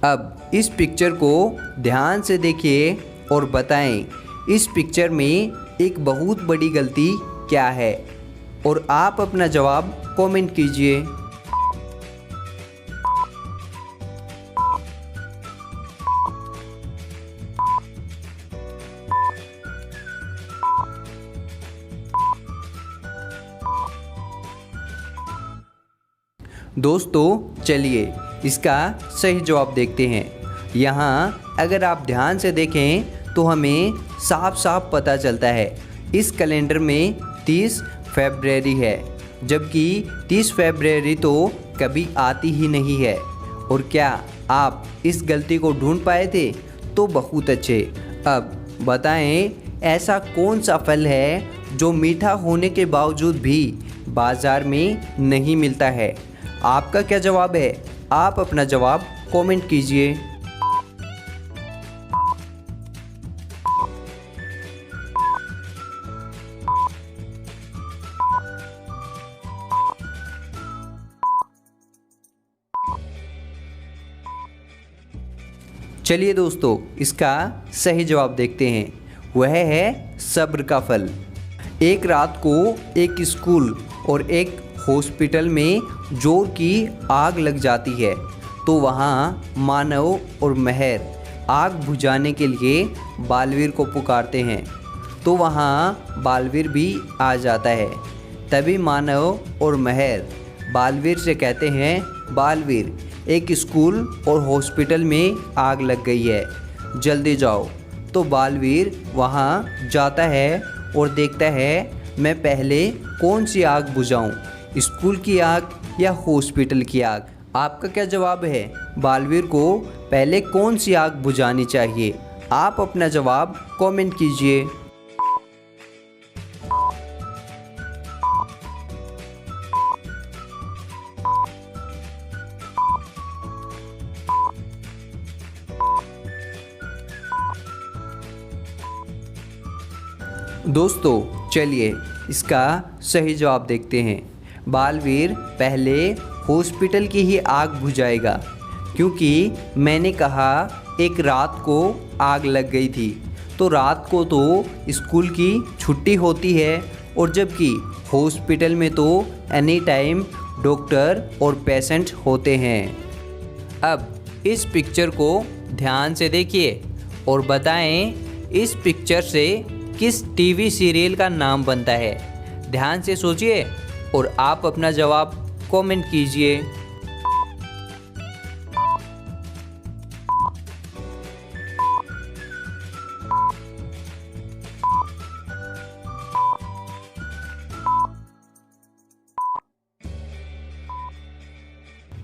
अब इस पिक्चर को ध्यान से देखिए और बताएं इस पिक्चर में एक बहुत बड़ी गलती क्या है, और आप अपना जवाब कमेंट कीजिए। दोस्तों चलिए इसका सही जवाब देखते हैं। यहाँ अगर आप ध्यान से देखें तो हमें साफ साफ पता चलता है इस कैलेंडर में 30 फरवरी है, जबकि 30 फरवरी तो कभी आती ही नहीं है। और क्या आप इस गलती को ढूंढ पाए थे? तो बहुत अच्छे। अब बताएं ऐसा कौन सा फल है जो मीठा होने के बावजूद भी बाज़ार में नहीं मिलता है? आपका क्या जवाब है? आप अपना जवाब कमेंट कीजिए। चलिए दोस्तों इसका सही जवाब देखते हैं। वह है सब्र का फल। एक रात को एक स्कूल और एक हॉस्पिटल में जोर की आग लग जाती है, तो वहाँ मानव और महर आग बुझाने के लिए बालवीर को पुकारते हैं। तो वहाँ बालवीर भी आ जाता है। तभी मानव और महर बालवीर से कहते हैं, बालवीर एक स्कूल और हॉस्पिटल में आग लग गई है, जल्दी जाओ। तो बालवीर वहाँ जाता है और देखता है मैं पहले कौन सी आग बुझाऊँ, स्कूल की आग या हॉस्पिटल की आग? आपका क्या जवाब है? बालवीर को पहले कौन सी आग बुझानी चाहिए? आप अपना जवाब कमेंट कीजिए। दोस्तों चलिए इसका सही जवाब देखते हैं। बालवीर पहले हॉस्पिटल की ही आग बुझाएगा, क्योंकि मैंने कहा एक रात को आग लग गई थी, तो रात को तो स्कूल की छुट्टी होती है, और जबकि हॉस्पिटल में तो एनी टाइम डॉक्टर और पेशेंट होते हैं। अब इस पिक्चर को ध्यान से देखिए और बताएं इस पिक्चर से किस टीवी सीरियल का नाम बनता है? ध्यान से सोचिए और आप अपना जवाब कमेंट कीजिए।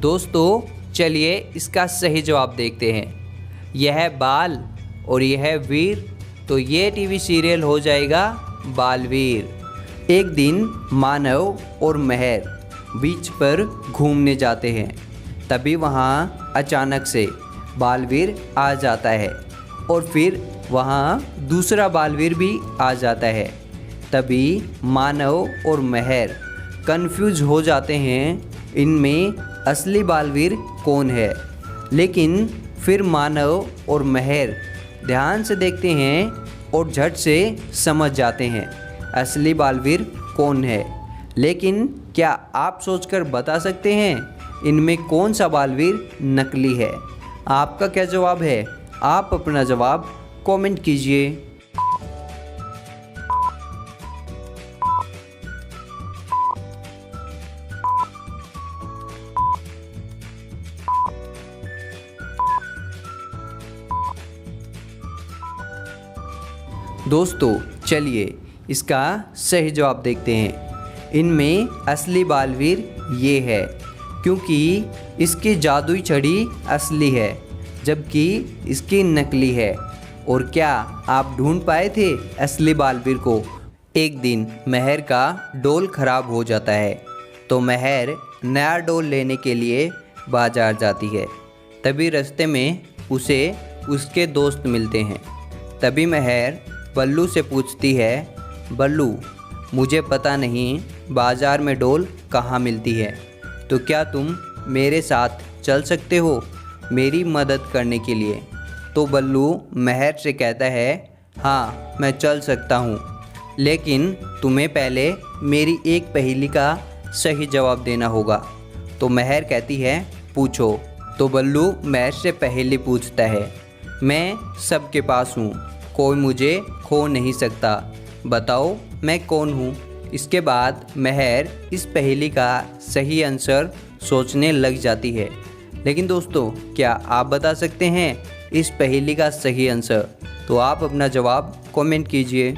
दोस्तों चलिए इसका सही जवाब देखते हैं। यह है बाल और यह है वीर, तो ये टीवी सीरियल हो जाएगा बालवीर। एक दिन मानव और महर बीच पर घूमने जाते हैं, तभी वहाँ अचानक से बालवीर आ जाता है, और फिर वहाँ दूसरा बालवीर भी आ जाता है। तभी मानव और महर कंफ्यूज हो जाते हैं इनमें असली बालवीर कौन है। लेकिन फिर मानव और महर ध्यान से देखते हैं और झट से समझ जाते हैं असली बालवीर कौन है। लेकिन क्या आप सोचकर बता सकते हैं इनमें कौन सा बालवीर नकली है? आपका क्या जवाब है? आप अपना जवाब कमेंट कीजिए। दोस्तों चलिए इसका सही जवाब देखते हैं। इनमें असली बालवीर ये है, क्योंकि इसकी जादुई छड़ी असली है, जबकि इसकी नकली है। और क्या आप ढूंढ पाए थे असली बालवीर को? एक दिन महर का डोल खराब हो जाता है, तो महर नया डोल लेने के लिए बाजार जाती है। तभी रास्ते में उसे उसके दोस्त मिलते हैं। तभी महर बल्लू से पूछती है, बल्लू मुझे पता नहीं बाज़ार में डोल कहाँ मिलती है, तो क्या तुम मेरे साथ चल सकते हो? मेरी मदद करने के लिए। तो बल्लू महर से कहता है, हाँ मैं चल सकता हूँ, लेकिन तुम्हें पहले मेरी एक पहेली का सही जवाब देना होगा। तो महर कहती है, पूछो। तो बल्लू महर से पहेली पूछता है, मैं सबके पास हूँ, कोई मुझे खो नहीं सकता, बताओ मैं कौन हूँ। इसके बाद महर इस पहेली का सही आंसर सोचने लग जाती है। लेकिन दोस्तों, क्या आप बता सकते हैं इस पहेली का सही आंसर? तो आप अपना जवाब कमेंट कीजिए।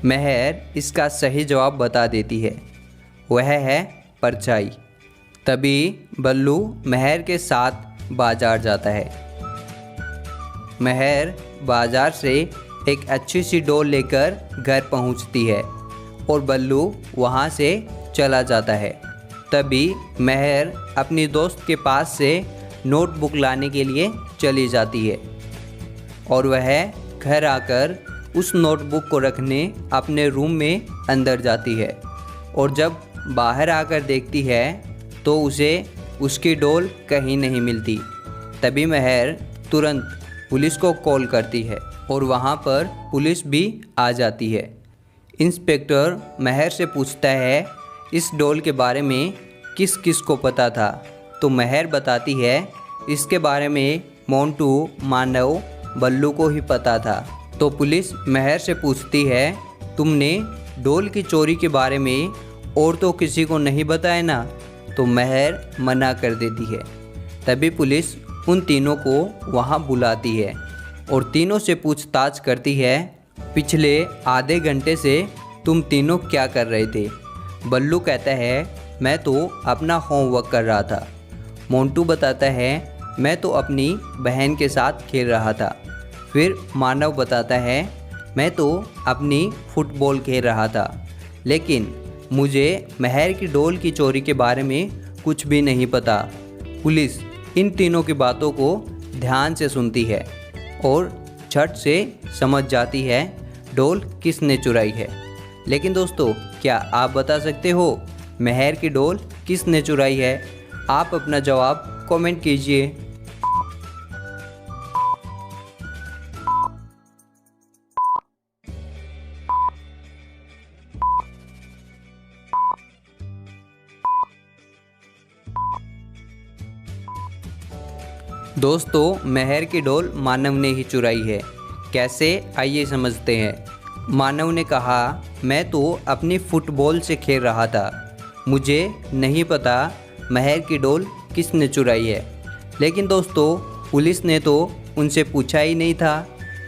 महर इसका सही जवाब बता देती है, वह है परछाई। तभी बल्लू महर के साथ बाजार जाता है। महर बाजार से एक अच्छी सी डोल लेकर घर पहुंचती है और बल्लू वहां से चला जाता है। तभी महर अपनी दोस्त के पास से नोटबुक लाने के लिए चली जाती है और वह घर आकर उस नोटबुक को रखने अपने रूम में अंदर जाती है और जब बाहर आकर देखती है तो उसे उसकी डोल कहीं नहीं मिलती। तभी महर तुरंत पुलिस को कॉल करती है और वहाँ पर पुलिस भी आ जाती है। इंस्पेक्टर महर से पूछता है, इस डोल के बारे में किस किस को पता था? तो महर बताती है, इसके बारे में मोंटू, मानव, बल्लू को ही पता था। तो पुलिस महर से पूछती है, तुमने डोल की चोरी के बारे में और तो किसी को नहीं बताया ना? तो महर मना कर देती है। तभी पुलिस उन तीनों को वहाँ बुलाती है और तीनों से पूछताछ करती है, पिछले आधे घंटे से तुम तीनों क्या कर रहे थे? बल्लू कहता है, मैं तो अपना होमवर्क कर रहा था। मोंटू बताता है, मैं तो अपनी बहन के साथ खेल रहा था। फिर मानव बताता है, मैं तो अपनी फुटबॉल खेल रहा था, लेकिन मुझे महर की डोल की चोरी के बारे में कुछ भी नहीं पता। पुलिस इन तीनों की बातों को ध्यान से सुनती है और झट से समझ जाती है डोल किसने चुराई है। लेकिन दोस्तों, क्या आप बता सकते हो महर की डोल किसने चुराई है? आप अपना जवाब कमेंट कीजिए। दोस्तों, महर की डोल मानव ने ही चुराई है। कैसे, आइए समझते हैं। मानव ने कहा, मैं तो अपनी फुटबॉल से खेल रहा था, मुझे नहीं पता महर की डोल किसने चुराई है। लेकिन दोस्तों, पुलिस ने तो उनसे पूछा ही नहीं था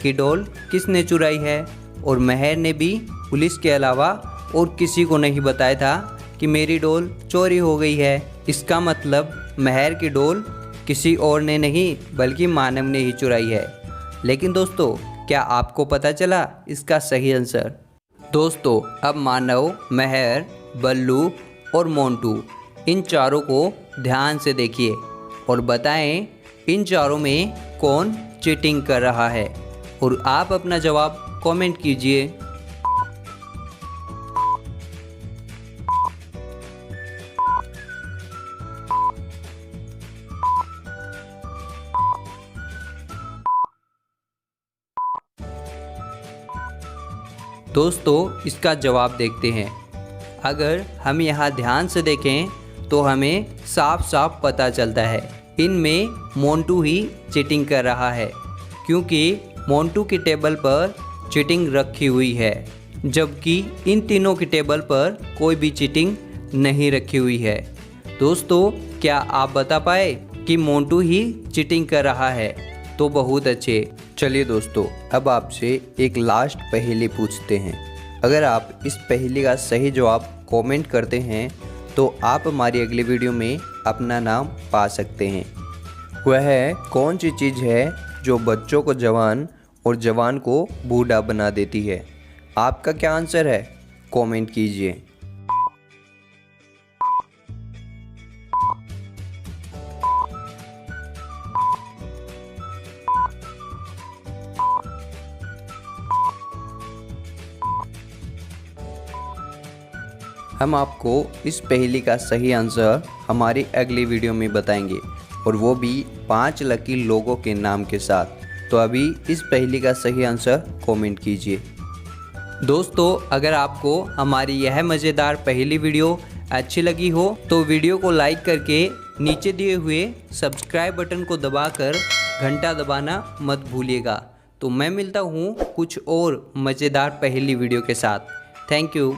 कि डोल किसने चुराई है और महर ने भी पुलिस के अलावा और किसी को नहीं बताया था कि मेरी डोल चोरी हो गई है। इसका मतलब महर की डोल किसी और ने नहीं बल्कि मानव ने ही चुराई है। लेकिन दोस्तों, क्या आपको पता चला इसका सही आंसर? दोस्तों, अब मानव, महर, बल्लू और मोंटू, इन चारों को ध्यान से देखिए और बताएं इन चारों में कौन चीटिंग कर रहा है और आप अपना जवाब कमेंट कीजिए। दोस्तों, इसका जवाब देखते हैं। अगर हम यहाँ ध्यान से देखें तो हमें साफ साफ पता चलता है इनमें मोंटू ही चीटिंग कर रहा है, क्योंकि मोंटू की टेबल पर चीटिंग रखी हुई है, जबकि इन तीनों की टेबल पर कोई भी चीटिंग नहीं रखी हुई है। दोस्तों, क्या आप बता पाए कि मोंटू ही चीटिंग कर रहा है? तो बहुत अच्छे। चलिए दोस्तों, अब आपसे एक लास्ट पहेली पूछते हैं। अगर आप इस पहेली का सही जवाब कमेंट करते हैं तो आप हमारी अगली वीडियो में अपना नाम पा सकते हैं। वह कौन सी चीज़ है जो बच्चों को जवान और जवान को बूढ़ा बना देती है? आपका क्या आंसर है? कमेंट कीजिए। हम आपको इस पहेली का सही आंसर हमारी अगली वीडियो में बताएंगे, और वो भी 5 लकी लोगों के नाम के साथ। तो अभी इस पहेली का सही आंसर कमेंट कीजिए। दोस्तों, अगर आपको हमारी यह मज़ेदार पहेली वीडियो अच्छी लगी हो तो वीडियो को लाइक करके नीचे दिए हुए सब्सक्राइब बटन को दबाकर घंटा दबाना मत भूलिएगा। तो मैं मिलता हूँ कुछ और मज़ेदार पहेली वीडियो के साथ। Thank you.